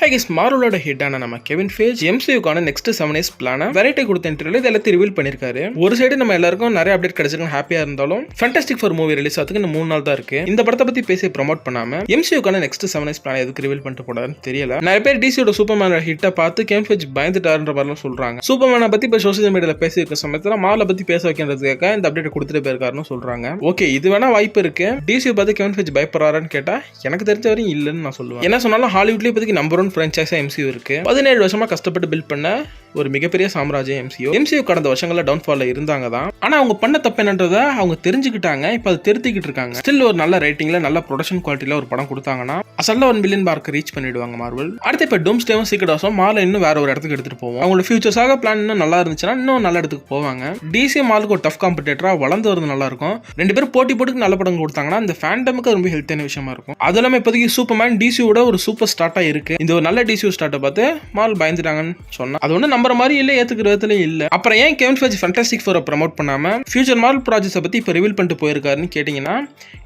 Hi guys, மார்வலோட ஹிட்டான நம்ம Kevin Feige எம்சியூக்கான next 7 years பிளான variety கொடுத்த இன்டர்வியூல இது எல்லாத்தையும் ரிவீல் பண்ணிருக்காரு. ஒரு சைடு நம்ம எல்லாருக்கும் நிறைய அப்டேட் கிடைச்சிருக்கு, ஹாப்பியா இருந்தாலும் ஃபேண்டாஸ்டிக் ஃபோர் மூவி ரிலீஸ் ஆகிறதுக்கு இன்னும் 3 நாள் தான் இருக்கு. இந்த படத்தை பத்தி பேசி ப்ரோமோட் பண்ணாம எம்சியூக்கான நெக்ஸ்ட் 7 இயர்ஸ் பிளான் எதுக்கு ரிவீல் பண்ணிட்டு போடாதுன்னு தெரியல. நிறைய பேர் டிசியோட சூப்பர்மேனோட ஹிட்டை பார்த்து கெவின் ஃபேஜ் பயந்துட்டாருன்ற மாதிரிலாம் சொல்றாங்க. சூப்பர்மேனை பத்தி இப்போ சோசியல் மீடியால பேசி இருக்க சமயத்தில் மார்வலை பத்தி பேச வைக்கிறதுக்காக இந்த அப்டேட் கொடுத்துட்டு போயிருக்காருன்னு சொல்றாங்க. ஓகே, இது வேணா வாய்ப்பு இருக்கு. டிசியை பார்த்து கெவின் ஃபேஜ் பயப்படுறாருன்னு கேட்டா எனக்கு தெரிஞ்ச வரையும் இல்லைன்னு நான் சொல்லுவேன். என்ன சொன்னாலும் ஹாலிவுட்லயே இப்போதைக்கு நம்பர் 1 ஃப்ரான்ச்சைஸா எம்சியூ இருக்கு. 17 வருஷமா கஷ்டப்பட்டு பில்ட் பண்ண ஒரு மிகப்பெரிய சாம்ராஜ்யம் எம்சியூ கடந்த வருஷங்கள்ல டவுன்ஃபால்ல இருந்தாங்க தான். ஆனா அவங்க பண்ண தப்பு என்னன்றதை அவங்க தெரிஞ்சுக்கிட்டாங்க. இப்போ அது திருத்திக்கிட்டு இருக்காங்க. ஸ்டில் ஒரு நல்ல ரேட்டிங்ல நல்ல ப்ரொடக்ஷன் குவாலிட்டியில ஒரு படம் கொடுத்தாங்கன்னா அசல்ல 1 பில்லியன் மார்க் ரீச் பண்ணிடுவாங்க மார்வல். அடுத்து இப்போ டூம்ஸ்டேவும் சீக்ரெட் ஹவுஸும் மார்வல் இன்னும் வேற ஒரு இடத்துக்கு எடுத்துட்டு போவோம். அவங்களோட ஃபியூச்சர்ஸாக பிளான் இன்னும் நல்லா இருந்துச்சுன்னா இன்னும் நல்ல இடத்துக்கு போவாங்க. டிசி மார்வலுக்கு ஒரு டஃப் காம்படிட்டரா வளர்ந்து வருது நல்லா இருக்கும். 2 பேரும் போட்டி நல்ல படம் கொடுத்தாங்கன்னா இந்த ஃபேண்டமுக்கு ரொம்ப ஹெல்த்தியான விஷயமா இருக்கும். அது இல்லாம இப்போதைக்கு சூப்பர்மேன் டிசியோட ஒரு சூப்பர் ஸ்டார்ட்டா இருக்கு. இந்த ஒரு நல்ல டிசி ஸ்டார்ட்டை பார்த்து மார்வல் பயந்துட்டாங்கன்னு சொன்னா அது ஒன்றும் நம்புற மாதிரி இல்லை, ஏத்துக்கிற விதத்துல இல்ல. அப்புறம் ஏன் கெவின் ஃபேஜ் ஃபேண்டாஸ்டிக் ஃபோரை ப்ரோமோட் பண்ணாம ஃபியூச்சர் மார்வல் ப்ராஜெக்ட்ஸை பத்தி இப்போ ரிவீல் பண்ணிட்டு போயிருக்காருன்னு கேட்டீங்கன்னா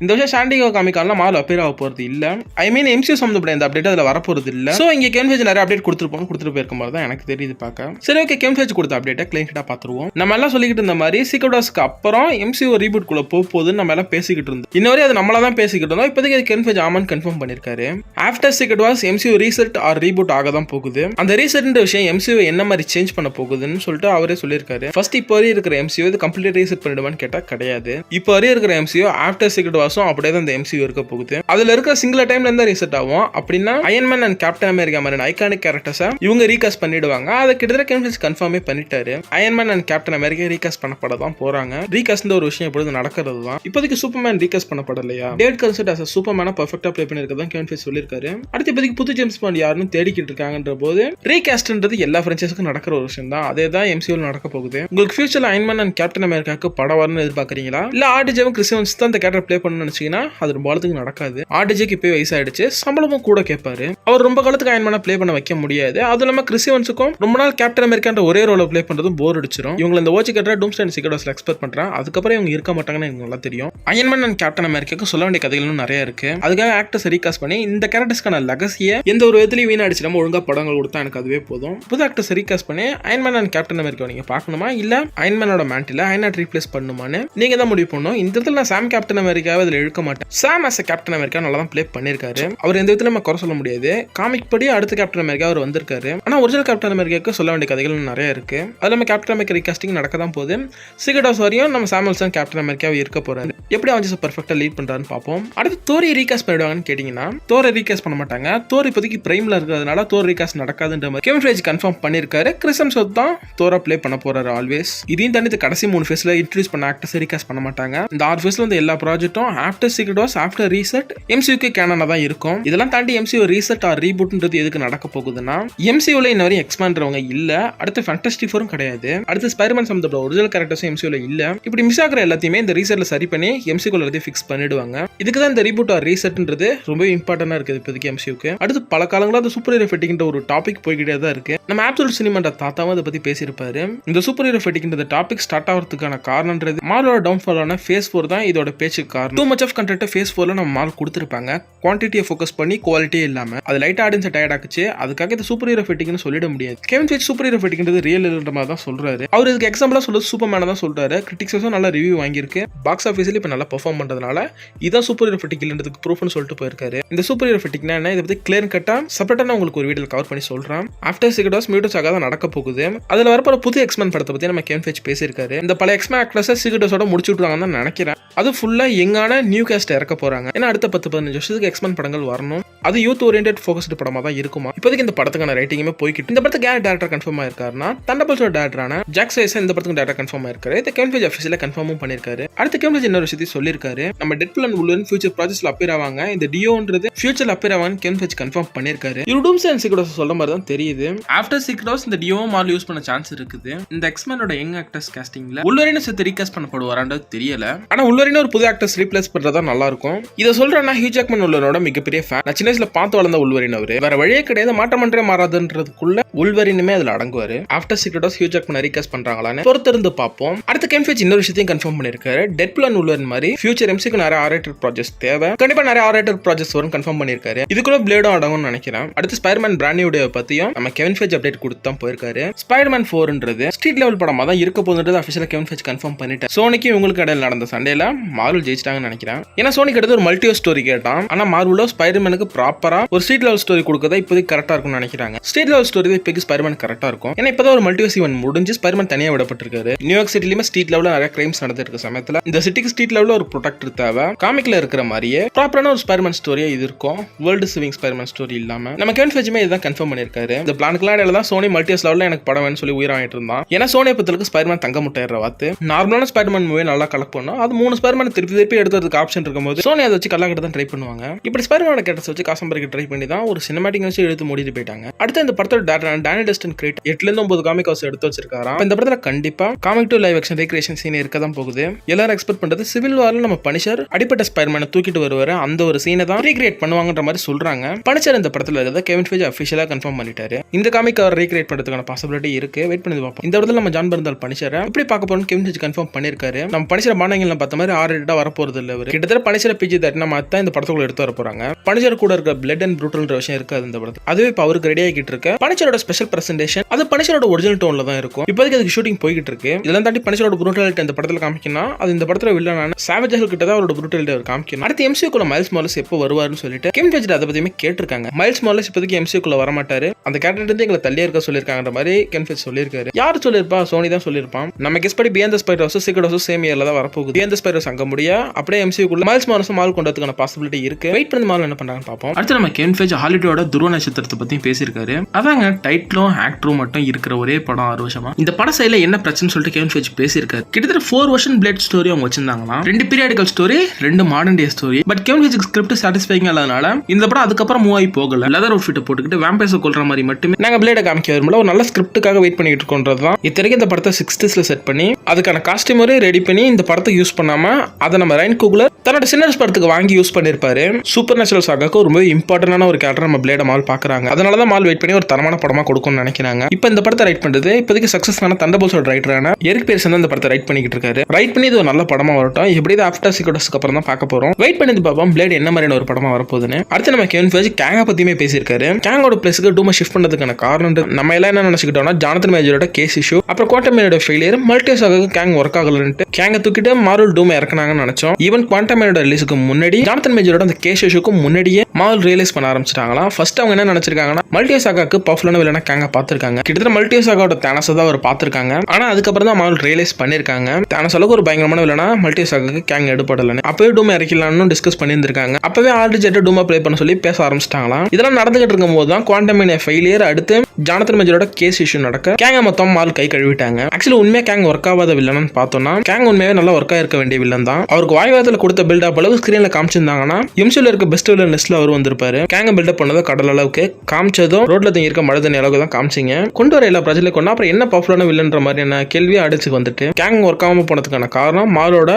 இந்த வருஷம் சாண்டிகோ காமிக்காலாம் மார்வல் அப்பியர் ஆக போறது இல்ல. ஐ மீன் எம்சியூ சம்பந்தப்பட்ட இந்த அப்டேட் அதில் வரப்போறது இல்ல. ஸோ இங்கே கெவின் ஃபேஜ் நிறைய அப்டேட் கொடுத்துட்டு போயிருக்க மாதிரி தான் எனக்கு தெரியுது பார்க்க. சரி, ஓகே, கெவின் ஃபேஜ் கொடுத்த அப்டேட்டை கிளியர்ட்டா பார்த்துருவோம். நம்ம எல்லாம் சொல்லிக்கிட்டு இருந்த மாதிரி சீக்ரெட் ஹவுஸ்க்கு அப்புறம் எம்சியூ ரீபூட் குள்ள போகுதுன்னு நம்ம எல்லாம் பேசிக்கிட்டு இருந்தோம். இன்னொரு அது நம்மளா தான் பேசிக்கிட்டு இருந்தோம். இப்போதைக்கு கெவின் ஃபேஜ் ஆமான்னு கன்ஃபார்ம் பண்ணிருக்காரு. After secret house MCU reset or reboot ஆக தான் போகுது. அந்த ரீசெட் விஷயம் எம்சியூ என்ன மாதிரி சேஞ்ச் பண்ண போகுதுன்னு சொல்லிட்டு அவரே சொல்லியிருக்காரு. ஃபர்ஸ்ட் இப்போ வரையும் இருக்கிற எம்சியூ இது கம்ப்ளீட் ரீசெட் பண்ணிடுவான்னு கேட்டா கிடையாது. இப்போ வரையும் இருக்கிற எம்சியூ ஆஃப்டர் சீக்ரெட் ஹவுஸும் அப்படியே தான் இந்த எம்சியூ இருக்க போகுது. அதுல இருக்கிற சிங்கிள் டைம்ல இருந்தா ரீசெட் ஆகும். அப்படின்னா அயன்மேன் அண்ட் கேப்டன் அமெரிக்கா மாதிரி ஐகானிக் கேரக்டர்ஸை இவங்க ரீகாஸ்ட் பண்ணிடுவாங்க. அதை கிட்டத்தட்ட கெவின் ஃபேஜ் கன்ஃபார்மே பண்ணிட்டாரு. Iron Man and Captain America recast பண்ணப்பட தான் போறாங்க. ரீகாஸ்ட் ஒரு விஷயம் எப்பொழுது நடக்கிறது தான். இப்போதைக்கு சூப்பர்மேன் ரீகாஸ்ட் பண்ணப்படலையா, டேவிட் கன்சர்ட் அஸ் சூப்பர்மேனை பெர்ஃபெக்ட்டா ப்ளே பண்ணிருக்கதான் கெவின் ஃபேஜ் சொல்லியிருக்காரு. அடுத்து இப்போதைக்கு புது ஜேம்ஸ் பாண்ட் யாருன்னு தேடிக்கிட்டு இருக்காங்கன்ற போது ரீகாஸ்ட்ன்றது எல்லா ஃப்ரான்ச்சைஸுக்கும் நடக்கிற ஒரு விஷயம் தான். அதே தான் எம்சியூல நடக்க போகுது. உங்களுக்கு ஃபியூச்சர்ல அயன்மேன் அண்ட் கேப்டன் அமெரிக்காக்கு படம் வரணும்னு எதிர்பார்க்கறீங்களா, இல்ல ஆர்டிஜேவும் கிறிஸ் எவன்ஸ் தான் இந்த கேரக்டர் ப்ளே பண்ணணும்னு நினைச்சீங்கன்னா அது ரொம்ப காலத்துக்கு நடக்காது. ஆர்டிஜேக்கு இப்போ வயசாயிடுச்சு, சம்பளமும் கூட கேட்பாரு. அவர் ரொம்ப காலத்துக்கு அயன்மேனை ப்ளே பண்ண வைக்க முடியாது. அதுவும் இல்லாம கிறிஸ் எவன்ஸுக்கும் ரொம்ப நாள் கேப்டன் அமெரிக்கான்ற ஒரே ரோல ப்ளே பண்றதும் போர் அடிச்சிடும். இவங்க இந்த ஓச்சி கேட்டா டூம்ஸ்டே அண்ட் சீக்ரெட் ஹவுஸ்ல எக்ஸ்பெக்ட் பண்றேன். அதுக்கப்புறம் இவங்க இருக்க மாட்டாங்கன்னு எனக்கு நல்லா தெரியும். அயன்மேன் அண்ட் கேப்டன் அமெரிக்காக்கு சொல்ல வேண்டிய கதைகளும் நிறைய இருக்கு. அதுக்காக ஆக்டர்ஸ் ரீகாஸ்ட் பண்ணி இந்த கேரக்டர்ஸ்க்கான லெகசியை எந்த ஒரு விதத்திலையும் வீணடிச்சிடாம ஒழுங்கா படங்கள் கொடுத்தா எனக்கு அதுவே போதும். புது ஆக்டர்ஸ் ரீகாஸ்ட் பண்ணி அயன்மேன் அண்ட் கேப்டன் அமெரிக்கா நீங்க பார்க்கணுமா, இல்ல அயன்மேனோட மேண்டில அயன்மேன் ரீப்ளேஸ் பண்ணுமான்னு நீங்க தான் முடிவு பண்ணணும். இந்த இடத்துல நான் சாம் கேப்டன் அமெரிக்காவை இதில் இழுக்க மாட்டேன். சாம் as a கேப்டன் அமெரிக்கா நல்லா தான் ப்ளே பண்ணிருக்காரு. அவர் எந்த விதத்துல நம்ம குறை சொல்ல முடியாது. காமிக் படி அடுத்த கேப்டன் அமெரிக்கா அவர் வந்திருக்காரு. ஆனா ஒரிஜினல் கேப்டன் அமெரிக்காவுக்கு சொல்ல வேண்டிய கதைகள் நிறைய இருக்கு. அது நம்ம கேப்டன் அமெரிக்கா ரீகாஸ்டிங் நடக்க தான் போகுது. சீக்ரெட் ஹவுஸ் வரையும் நம்ம சாம் வில்சன் கேப்டன் அமெரிக்காவை இருக்க போறாரு. எப்படி அவன் பெர்ஃபெக்ட்டா லீட் பண்றாருன்னு பார்ப்போம். அடுத்து தோரி ரீகாஸ்ட் பண்ணிடுவாங்கன்னு கேட்டீங்கன்னா தோரை ரீகாஸ்ட் பண்ண மாட்டாங்க. தோர் இப்போதைக்கு பிரைம்ல இருக்கிறதுனால தோர் ரீகாஸ்ட் நடக்காதுன்ற மாதிரி கெவின் ஃபேஜ் கன்ஃபார்ம் பண்ணிருக்காரு. கிறிஸ் எவன்ஸ் தான் தோரா ப்ளே பண்ண போறாரு ஆல்வேஸ். இதையும் தாண்டி கடைசி 3 ஃபேஸ்ல இன்ட்ரோடியூஸ் பண்ண ஆக்டர்ஸ் ரீகாஸ்ட் பண்ண மாட்டாங்க. இந்த 6 ஃபேஸ்ல வந்து எல்லா ப்ராஜெக்ட்டும் after secret Wars after reset எம்சியூக்கு கேனனா தான் இருக்கும். இதெல்லாம் தாண்டி எம்சியூ ரீசெட் ஆர் ரீபூட்ன்றது எதுக்கு நடக்க போகுதுன்னா எம்சியூல இன்ன வரையும் எக்ஸ்பேண்டறவங்க இல்ல. அடுத்து ஃபேண்டாஸ்டிக் ஃபோரும் கிடையாது. அடுத்து ஸ்பைடர்மேன் சம்பந்தப்பட்ட ஒரிஜினல் கேரக்டர்ஸும் எம்சியூல இல்ல. இப்படி மிஸ் ஆகிற எல்லாத்தையுமே இந்த ரீசெட்ல சரி பண்ணி எம்சியூக்குள்ள எல்லாத்தையும் ஃபிக்ஸ் பண்ணிடுவாங்க. இதுக்கு தான் இந்த ரீபூட் ஆர் ரீசெட்ன்றது ரொம்ப இம்பார்ட்டன்டா இருக்குது இப்போதைக்கு எம்சியூக்கு. அடுத்து பல காலங்களா அந்த சூப்பர் ஹீரோ ஃபெட்டிக்ன்ற ஒரு டாபிக் போய்கிட்டே தான் இருக்கு. நம்ம ஆப்சல்யூட் சினிமான்ற தாத்தாவும் அதை பத்தி பேசியிருப்பாரு. இந்த சூப்பர் ஹீரோ ஃபெட்டிக்ன்ற டாபிக் ஸ்டார்ட் ஆகிறதுக்கான காரணம்ன்றது மார்வலோட டவுன்ஃபாலான ஃபேஸ் 4 தான் இதோட பேச்சுக்கு காரணம். Too much of content phase 4ல நம்ம மார்வல் கொடுத்துருப்பாங்க. குவான்டிட்டியை ஃபோக்கஸ் பண்ணி குவாலிட்டியே இல்லாம அது லைட்டா ஆடியன்ஸை டயர்ட் ஆக்குச்சு. அதுக்காக இது சூப்பர் ஹீரோ ஃபெட்டிக்னு சொல்லிட முடியாது. கெவின் ஃபேஜ் சூப்பர் ஹீரோ ஃபெட்டிக்ன்றது ரியல் இல்லன்ற மாதிரி தான் சொல்றாரு. அவர் இதுக்கு எக்ஸாம்பிளா சொல்றது சூப்பர்மேனை தான் சொல்றாரு. கிரிட்டிக்ஸும் நல்ல ரிவ்யூ வாங்கியிருக்கு. பாக்ஸ் ஆஃபீஸ்ல இப்போ நல்லா பெர்ஃபார்ம் பண்றதுனால இதான் சூப்பர் ஹீரோ ஃபெட்டிக் இல்லன்றதுக்கு ப்ரூஃப்னு சொல்லிட்டு போயிருக்காரு. இந்த சூப்பர் ஹீரோ ஃபெட்டிக்னா என்ன, இதை பத்தி கிளியர் கட்டா செப்பரேட்டா நான் உங்களுக்கு ஒரு வீடியோல கவர் பண்ணி சொல்றேன். ஆஃப்டர் சீக்ரெட் ஹவுஸ் மியூட்டஸ் ஆக தான் நடக்க போகுது. அதுல வரப்போற புது எக்ஸ்மேன் படத்தை பத்தி நம்ம கெவின் ஃபேஜ் பேசியிருக்காரு. இந்த பல எக்ஸ்மேன் ஆக்டர்ஸை சீக்ரெட் ஹவுஸோட முடிச்சு விட்டுருவாங்கன்னு தான் நினைக்கிறேன். அது ஃபுல்லா யங்கான நியூ கேஸ்ட் இறக்க போறாங்க. ஏன்னா அடுத்த 10-15 வருஷத்துக்கு எக்ஸ்மேன் படங்கள் வரணும். அது யூத் ஓரியன்டட் ஃபோக்கஸ்டு படமா தான் இருக்குமா. இப்போதைக்கு இந்த படத்துக்கான ரைட்டிங்குமே போய்கிட்டு. இந்த படத்துக்கு யார் டேரக்டர் கன்ஃபார்ம் ஆயிருக்காருன்னா தண்டர்போல்ட்ஸோட டேரக்டரான ஜாக் ஸ்னைடர் இந்த படத்துக்கு டேரக்டர் கன்ஃபார்ம் ஆயிருக்காரு. இதை கெவின் ஃபேஜ் ஆஃபீஸில் கன்ஃபார்மும் பண்ணிருக்காரு. அடுத்து கெவின் ஃபேஜ் இன்னொரு விஷயத்தையும் சொல்லியிருக்காரு. நம்ம டெட்பூல் அண்ட் வுல்வரின் ஃபியூச்சர் ப்ராஜெக்ட்ஸ்ல அப்பியர் ஆவாங்க. இந்த டியோன்றது ஃபியூச்சர்ல அப்பியர் ஆவான்னு கெவின் ஃபேஜ் கன்ஃபார்ம் பண்ணிருக்காரு. இவர் டூம்ஸ்டே அண்ட் சீக்ரெட் ஹவுஸ் சொல்ற மாதிரி தான் தெரியுது. ஆஃப்டர் சீக்ரெட் ஹவுஸ் இந்த டியோ மார்வல் யூஸ் பண்ண சான்ஸ் இருக்குது. இந்த எக்ஸ்மேனோட யங் ஆக்டர்ஸ் காஸ்டிங்ல வுல்வரின் சேர்த்து ரீகாஸ்ட் பண்ணப்படுவாரான்றது தெரியல. ஆனா வுல்வரின் உல்வரின் ஒரு புது ஆக்டர்ஸ் ரீப்ளேஸ் பண்றதா நல்லா இருக்கும். இதை சொல்றேன்னா ஹியூ ஜாக்மன் உல்வரினோட மிகப்பெரிய ஃபேன். நான் சின்ன வயசுல பார்த்து வளர்ந்த உல்வரின் அவரு. வேற வழியே கிடையாது, மாற்றமன்றே மாறாதுன்றதுக்குள்ள உல்வரினுமே அதுல அடங்குவாரு. After Secret Wars Hugh Jackman recast பண்றாங்களான்னு பொறுத்திருந்து பார்ப்போம். அடுத்த கெவின் ஃபீஜ் இன்னொரு விஷயத்தையும் கன்ஃபார்ம் பண்ணிருக்காரு. டெட்பூல் அண்ட் உல்வரின் மாதிரி ஃபியூச்சர் எம்சிக்கு நிறைய ஆர்ரேட்டட் ப்ராஜெக்ட்ஸ் தேவை. கண்டிப்பா நிறைய ஆர்ரேட்டட் ப்ராஜெக்ட்ஸ் வரும் கன்ஃபார்ம் பண்ணிருக்காரு. இதுக்குள்ள பிளேடும் அடங்கும்னு நினைக்கிறேன். அடுத்து ஸ்பைடர்மேன் பிராண்ட் நியூ டே பத்தியும் நம்ம கெவின் ஃபீஜ் அப்டேட் கொடுத்து தான் போயிருக்காரு. ஸ்பைடர்மேன் 4ன்றது ஸ்ட்ரீட் லெவல் படமா தான் இருக்க போகுதுன்றது அஃபிஷியலா கெவின் ஃபீஜ் கன்ஃபார்ம் பண்ணிட்டார். சோனிக்கு இவங்களுக்கு இடையில நடந்த சண்டையில மார்வல் ஜெயிச்சிட்டாங்கன்னு நினைக்கிறேன். ஏன்னா சோனிக்கு அடுத்து ஒரு மல்டிவர்ஸ் ஸ்டோரி கேட்டான். ஆனா மார்வலோ ஸ்பைடர்மேனுக்கு ப்ராப்பரா ஒரு ஸ்ட்ரீட் லெவல் ஸ்டோரி கொடுக்கறதா இப்போதைக்கு கரெக்டா இருக்கும்னு நினைக்கிறாங்க. ஸ்ட்ரீட் லெவல் ஸ்டோரி இப்போதைக்கு ஸ்பைடர்மேன் கரெக்டா இருக்கும். ஏன்னா இப்பதான் ஒரு மல்டிவர்ஸ் ஈவென்ட் முடிஞ்சு ஸ்பைடர்மேன் தனியா விடப்பட்டிருக்காரு. நியூயார்க் சிட்டிலயுமே ஸ்ட்ரீட் லெவல்ல நிறைய கிரைம்ஸ் நடந்துட்டு இருக்க சமயத்துல இந்த சிட்டிக்கு ஸ்ட்ரீட் லெவல்ல ஒரு ப்ரொடெக்டர் தேவை. காமிக்ல இருக்கிற மாதிரியே ப்ராப்பரான ஒரு ஸ்பைடர்மேன் ஸ்டோரியா இது இருக்கும். வேர்ல்டு சேவிங் ஸ்பைடர்மேன் ஸ்டோரி இல்லாம நம்ம கெவின் ஃபீஜுமே இதான் கன்ஃபார்ம் பண்ணிருக்காரு. இந்த பிளானுக்குலாம் இடையில தான் சோனி மல்டிவர்ஸ் லெவல்ல எனக்கு படம் வேணும்னு சொல்லி உயிர் வாங்கிட்டு இருந்தான். ஏன்னா சோனியை பத்திலுக்கு ஸ்பைடர்மேன் தங்க முட்டையிற வாத்து நார்மலான ஸ்பைடர்மேன் மூவி நல்லா கலெக்ட் பண்ணோம். அது 3 ஸ்பைடர்மேன் திருப்பி எடுத்துறதுக்கு ஆப்ஷன் இருக்கும்போது சோனி அதை வச்சு கல்லாக்கிட்ட தான் ட்ரை பண்ணுவாங்க. இப்படி ஸ்பைடர்மேன் கேட்டஸ் வச்சு காசம்பரிக்கு ட்ரை பண்ணி தான் ஒரு சினிமாட்டிக் வச்சு எடுத்து மூடிட்டு போயிட்டாங்க. அடுத்து இந்த படத்தோட டேனி டஸ்டன் கிரியேட் 8 இருந்து 9 காமிக் ஹவுஸ் எடுத்து வச்சிருக்காராம். இந்த படத்துல கண்டிப்பா comic to live action recreation scene இருக்க தான் போகுது. எல்லாரும் எக்ஸ்பெக்ட் பண்றது சிவில் வார்ல நம்ம பனிஷர் அடிப்பட்ட ஸ்பைடர்மேனை தூக்கிட்டு வருவாரு, அந்த ஒரு சீனை தான் ரீக்ரியேட் பண்ணுவாங்கன்ற மாதிரி சொல்றாங்க. பனிஷர் இந்த படத்துல இருக்கிறத கெவின் ஃபீஜ் அஃபிஷியலா கன்ஃபார்ம் பண்ணிட்டாரு. இந்த காமிக் அவர் ரீக்ரியேட் பண்றதுக்கான பாசிபிலிட்டி இருக்கு. வெயிட் பண்ணி பார்ப்போம். இந்த இடத்துல நம்ம ஜான் பர்ந்தால் பனிஷரை எப்படி பார்க்க போறோம்னு கெவின் ஃபீஜ் கன்ஃபார்ம் பண்ணிருக்காரு. நம்ம பனிஷர் பாண்டங்கள்ல பார்த்த மாதிரி ஆர்ரேட்டடா வரப்போறது இல்ல. அவர் கிட்டத்தட்ட பனிஷரை PG-13 மாத்தா இந்த படத்துக்குள்ள எடுத்து வர போறாங்க. பனிஷர் கூட இருக்க பிளட் அண்ட் ப்ரூட்டல்ன்ற விஷயம் இருக்காது இந்த படத்துல. அதுவே இப்ப அவருக்கு ரெடி ஆகிட்டு இருக்கு. பனிஷரோட ஸ்பெஷல் பிரசன்டேஷன் அது பனிஷரோட ஒரிஜினல் டோன்ல தான் இருக்கும். இப்போதைக்கு அதுக்கு ஷூட்டிங் போய்கிட்டு இருக்கு. இதெல்லாம் தாண்டி பனிஷரோட ப்ரூட்டாலிட்டி இந்த படத்துல காமிக்கணும். அது இந்த படத்துல வில்லனான சாவேஜ் ஹில் கிட்ட தான் அவரோட ப்ரூட்டாலிட்டி அவர் காமிக்கணும். அடுத்து MCU-க்குள்ள மைல்ஸ் மார்லஸ் எப்போ வருவாருன்னு சொல்லிட்டு கெவின் ஃபீஜ் அதை பத்தியுமே கேட்டிருக்காங்க. மைல்ஸ் மார்லஸ் இப்போதைக்கு MCU-க்குள்ள வர மாட்டாரு, அந்த கேரக்டர் இருந்து எங்களை தள்ளியே இருக்க சொல்லியிருக்காங்கன்ற மாதிரி கெவின் ஃபீஜ் சொல்லியிருக்காரு. யார் சொல்லியிருப்பா? சோனி தான் சொல்லியிருப்பான். நம்ம கெஸ் படி beyond the spiders secret Wars same இயர்ல தான் வரப்போகுது. பியாண்ட் தி ஸ்பைடர்ஸ் அங்க முடியா அப்படியே MCU-க்குள்ள மைல்ஸ் மார்லஸ் மால் கொண்டதுக்கான பாசிபிலிட்டி இருக்கு. வெயிட் பண்ணி மால் என்ன பண்றாங்கன்னு பார்ப்போம். அடுத்து நம்ம கெவின் ஃபீஜ் ஹாலிவுட்டோட துருவ நட்சத்திரத்தை பத்தி பேசியிருக்காரு. அதாங்க டைட்டிலும் ஆக்டரும் மட்டும் இருக்கிற ஒரே படம் 6 வருஷமா. இந்த பட சைடுல என்ன பிரச்சனை சொல்லிட்டு கெவின் ஃபீஜ் பேசியிருக்காரு. கிட்டத்தட்ட 4 வருஷன் பிளேட் ஸ்டோரி அவங்க வச்சிருந்தாங்களாம். 2 periodical story, 2 modern day story. But Kevin Feige script satisfying இல்லாதனால இந்த படம் அதுக்கப்புறம் மூவ் ஆகி போகல. லெதர் அவுட்ஃபிட் போட்டுக்கிட்டு வேம்பைர்ஸ் கொல்ற மாதிரி மட்டுமே நாங்க பிளேட காமிக்க வரும்போது ஒரு நல்ல ஸ்கிரிப்டுக்காக வெயிட் பண்ணிட்டு இருக்கோன்றதுதான். இத்தனைக்கும் இந்த படத்தை 60s செட் பண்ணி அதுக்கான காஸ்டியூமரே ரெடி பண்ணி இந்த படத்தை யூஸ் பண்ணாம அதை நம்ம ரைன் கூகுலர் தன்னோட சின்னர்ஸ் படத்துக்கு வாங்கி யூஸ் பண்ணிருப்பாரு. சூப்பர் நேச்சுரல் சாகாக்கு ரொம்ப இம்பார்ட்டன்டான ஒரு கேரக்டர் நம்ம பிளேட மால் பாக்குறாங்க. அதனாலதான் மால் வெயிட் பண்ணி ஒரு தரமான படமா கொடுக்கும்னு நினைக்கிறாங்க. இப்போ இந்த படத்தை ரைட் பண்றது இப்போதைக்கு சக்சஸ்ஃபுல்லான தண்டர்போல்ட்ஸோட ரைட்டரான எரிக் பெயர்சன் தான் இந்த படத்தை ரைட் பண்ணிக்கிட்டு இருக்காரு. ரைட் பண்ணி இது ஒரு நல்ல படமா வரட்டும். எப்படி ஆஃப்டர் சீக்ரெட்ஸ்க்கு அப்புறம் தான் பார்க்க போறோம். வெயிட் பண்ணி பார்ப்போம் பிளேட் என்ன மாதிரியான ஒரு படமா வரப்போகுதுன்னு. அடுத்து நம்ம கெவின் ஃபீஜ் கேங்கை பத்தியுமே பேசியிருக்காரு. கேங்கோட பிளேஸ்க்கு டூமை ஷிஃப்ட் பண்ணதுக்கான காரணம் நம்ம எல்லாம் என்ன நினைச்சுக்கிட்டோம்னா ஜானத்தன் மேஜரோட கேஸ் இஷ்யூ, அப்புறம் குவாண்டம் மேனோட ஃபெயிலியர், மல்டிவர்ஸ் கேங் ஒர்க் ஆகலன்ட்டு கேங்க தூக்கிட்டு மார்வல் டூமை இறக்குனாங்கன்னு நினைச்சோம். ஈவன் குவாண்டம் மேனோட ரிலீஸுக்கு முன்னாடி ஜானத்தன் மேஜரோட அந்த கேஸ் இஷ்யூக்கு முன்னாடியே மார்வல் ரியலைஸ் பண்ண ஆரம்பிச்சிட்டாங்களா. ஃபர்ஸ்ட் அவங்க என்ன நினைச்சிருக்காங்கன்னா மல்டிவர்ஸ் ஆகாக்கு பவர்ஃபுல்லான வில்லனா கேங்க பார்த்திருக்காங்க. கிட்டத்தட்ட மல்டிவர்ஸ் ஆகாவோட தானஸ் தான் அவர் பார்த்திருக்காங்க. ஆனா அதுக்கப்புறம் தான் மார்வல் ரியலைஸ் பண்ணிருக்காங்க தானஸ் அளவுக்கு ஒரு பயங்கரமான வில்லனா மல்டிவர்ஸ் ஆகாக்கு கேங் எடுப்படலன்னு. அப்பவே டூமை இறக்கலாம்னு டிஸ்கஸ் பண்ணியிருந்திருக்காங்க. அப்பவே ஆர்டிஜெட் டூமா ப்ளே பண்ண சொல்லி பேச ஆரம்பிச்சிட்டாங்களாம். இதெல்லாம் நடந்துகிட்டு இருக்கும் போது தான் குவாண்டம் மேனோ ஃபெயிலியர், அடுத்து ஜானத்தன் மேஜரோட கேஸ் இஷ்யூ நடக்க கேங்க மொத்தம் மால் கை கழுவிட்டாங்க. ஆக்சுவலி உண்மையா கேங் ஒர்க் ஆகாத வில்லன்னு பார்த்தோம்னா கேங் உண்மையாவே நல்லா ஒர்க் ஆயிருக்க வேண்டிய வில்லன் தான். அவருக்கு வாய்வாதத்துல கொடுத்த பில்டப் அளவு ஸ்கிரீன்ல காமிச்சிருந்தாங்கன்னா MCU-ல இருக்க பெஸ்ட் வில்லன் லிஸ்ட்ல அவர் வந்திருப்பாரு. கேங்க பில்டப் பண்ணதோ கடல் அளவுக்கு காமிச்சதும் ரோட்ல தங்கி இருக்க மழை தண்ணி அளவுக்கு தான் காமிச்சிங்க. கொண்டு வர எல்லா பிரச்சனையும் கொண்டு அப்புறம் என்ன பவர்ஃபுல்லான வில்லன்ற மாதிரியான கேள்வியை அடிச்சு வந்துட்டு கேங் ஒர்க் ஆகாம போனதுக்கான காரணம் மாலோட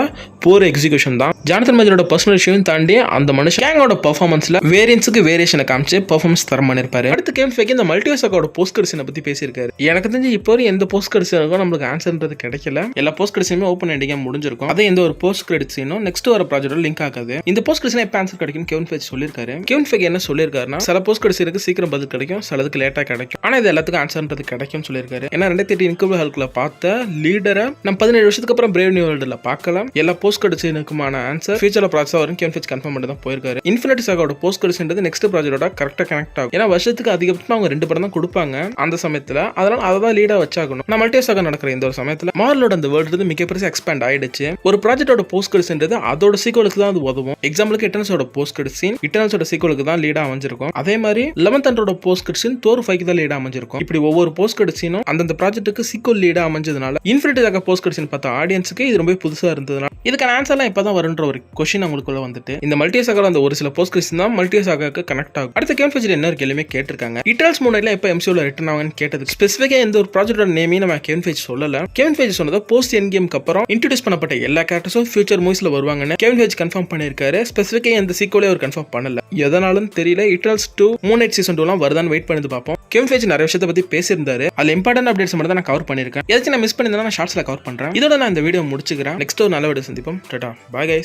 போர் எக்ஸிகியூஷன் தான். ஜானத்தன் மேஜரோட பர்சனல் இஷ்யூவும் தாண்டி அந்த மனுஷன் கேங்கோட பெர்ஃபார்மன்ஸ்ல வேரியன்ஸுக்கு வேரியேஷனை காமிச்சு பெர்ஃபார்மன்ஸ் தரம் பண்ணிருப்பாரு. அடுத்து கெவின் ஃபீஜ் இந்த மல்டிவர்ஸ் ஆகாவோட போஸ்ட் கிரெடிட்ஸை பத்தி பேசியிருக்காரு. எனக்கு தெரிஞ்சு இப்போ எந்த போஸ்ட் கிரெடிட்ஸுக்கும் நம்மளுக்கு ஆன்சர்ன்றது கிடைக்கல. எல்லா போஸ்ட் கிரெடிட்ஸுமே ஓப்பன் எண்டிங்கா முடிஞ்சிருக்கும். அதே எந்த ஒரு போஸ்ட் கிரெடிட்ஸ் நெக்ஸ்ட் வர ப்ராஜெக்டோட லிங்க் ஆகாது. இந்த போஸ்ட் கிரெடிட்ஸ் எப்ப ஆன்சர் கிடைக்கும் கெவின் ஃபீஜ் சொல்லியிருக்காரு. கெவின் ஃபீஜ் என்ன சொல்லியிருக்காருன்னா சில போஸ்ட் கிரெடிட்ஸ் இருக்கு சீக்கிரம் பதில் கிடைக்கும், சிலதுக்கு லேட்டா கிடைக்கும். ஆனா இது எல்லாத்துக்கும் ஆன்சர்ன்றது கிடைக்கும்னு சொல்லியிருக்காரு. ஏன்னா 2008 இன்க்ரெடிபிள் ஹல்க்ல பார்த்த லீடரை நம்ம 17 வருஷத்துக்கு அப்புறம் பிரேவ் நியூ வேர்ல்டுல பார்க்கலாம். எல்லா போஸ்ட் கிரெடிட்ஸுக்குமான ஆன்சர் ஃபியூச்சர்ல ப்ராஜெக்ட் வரும் கெவின் ஃபீஜ் கன்ஃபார்ம் பண்ணி தான் போயிருக்காரு. இன்ஃபினிட்டி சாகாவோட போஸ்ட் கிரெடிட்ஸ்ன்றது நெக்ஸ்ட் ப்ராஜெக்டோட கரெக்டா கனெக்ட் ஆகும். ஏன்னா வருஷத்துக்கு அதிகபட்சமா அவங்க 2 படம் தான் கொடுப்பாங்க அந்த சமயத்துல. அதனால அதை தான் லீடா வச்சாகணும். நம்ம மல்டிவர்ஸ் ஆகா நடக்கிற இந்த ஒரு சமயத்துல மார்வலோட அந்த வேர்ல்டு மிகப்பெரிய எக்ஸ்பேண்ட் ஆயிடுச்சு. ஒரு ப்ராஜெக்டோட போஸ்ட் கிரெடிட்ஸ்ன்றது அதோட சீக்வலுக்கு தான் அது உதவும். எக்ஸாம்பிளுக்கு இட்டர்னல்ஸோட போஸ்ட் கிரெடிட் சீன் இட்டர்னல்ஸோட சீக்வலுக்கு தான் லீடா அமைஞ்சிருக்கும். அதே மாதிரி 11th Thunderோட போஸ்ட் கிரெடிட் சீன் தோர் 5க்கு தான் லீடா அமைஞ்சிருக்கும். இப்படி ஒவ்வொரு போஸ்ட் கிரெடிட் சீனும் அந்த ப்ராஜெக்ட்டுக்கு சீக்வல் லீடா அமைஞ்சதுனால infinity saga post credit scene பார்த்த ஆடியன்ஸ்க்கு இது ரொம்ப புதுசா இருந்ததுனால இதுக்கான ஆன்சர்லாம் இப்பதான் வரும்ன்ற ஒரு கொஸ்டின் அவங்களுக்குள்ள வந்துட்டு இந்த மல்டிவர்ஸ் ஆகா அந்த ஒரு சில போஸ்ட் கிரெடிட்ஸ் தான் மல்டிவர்ஸ் ஆகாக்கு கனெக்ட் ஆகும். அடுத்த கெவின் ஃபீஜ் என்ன கேள்வியுமே கேட்டிருக்காங்க. இட்டர்னல்ஸ் முன்னாடி எப்ப MCU-ல ரிட்டர்ன் ஆகும்னு கேட்டது ஸ்பெசிஃபிக்கா எந்த ஒரு ப்ராஜெக்டோட நேமையும் நம்ம கெவின் ஃபீஜ் சொல்லல. கெவின் ஃபீஜ் சொன்னது போஸ்ட் எண்ட் கேம்க்கு அப்புறம் இன்ட்ரோடியூஸ் பண்ணப்பட்ட எல்லா கேரக்டர்ஸும் கேரக்டர்ஸும் ஃபியூச்சர் மூவிஸ்ல வருவாங்கன்னு கெவின் ஃபெய்ஜ் கன்ஃபார்ம் பண்ணியிருக்காரு. ஸ்பெசிஃபிக்கா இந்த சீக்வலே அவர் கன்ஃபார்ம் பண்ணல. எதனாலும் தெரியல. இட்டர்னல்ஸ் 2 மூன் நைட் சீசன் 2 வருதான்னு வெயிட் பண்ணி பார்ப்போம். கெவின் ஃபெய்ஜ் நிறைய விஷயத்தை பத்தி பேசியிருந்தாரு. அதுல இம்பார்ட்டன்ட் அப்டேட்ஸ் மட்டும் தான் நான் கவர் பண்ணிருக்கேன். ஏதாச்சும் நான் மிஸ் பண்ணியிருந்தா நான் ஷார்ட்ஸ்ல கவர் பண்றேன். இதோட நான் இந்த வீடியோ முடிச்சுக்கிறேன். நெக்ஸ்ட் ஒரு நல்ல வீடியோ சந்திப்போம். Tata, bye guys.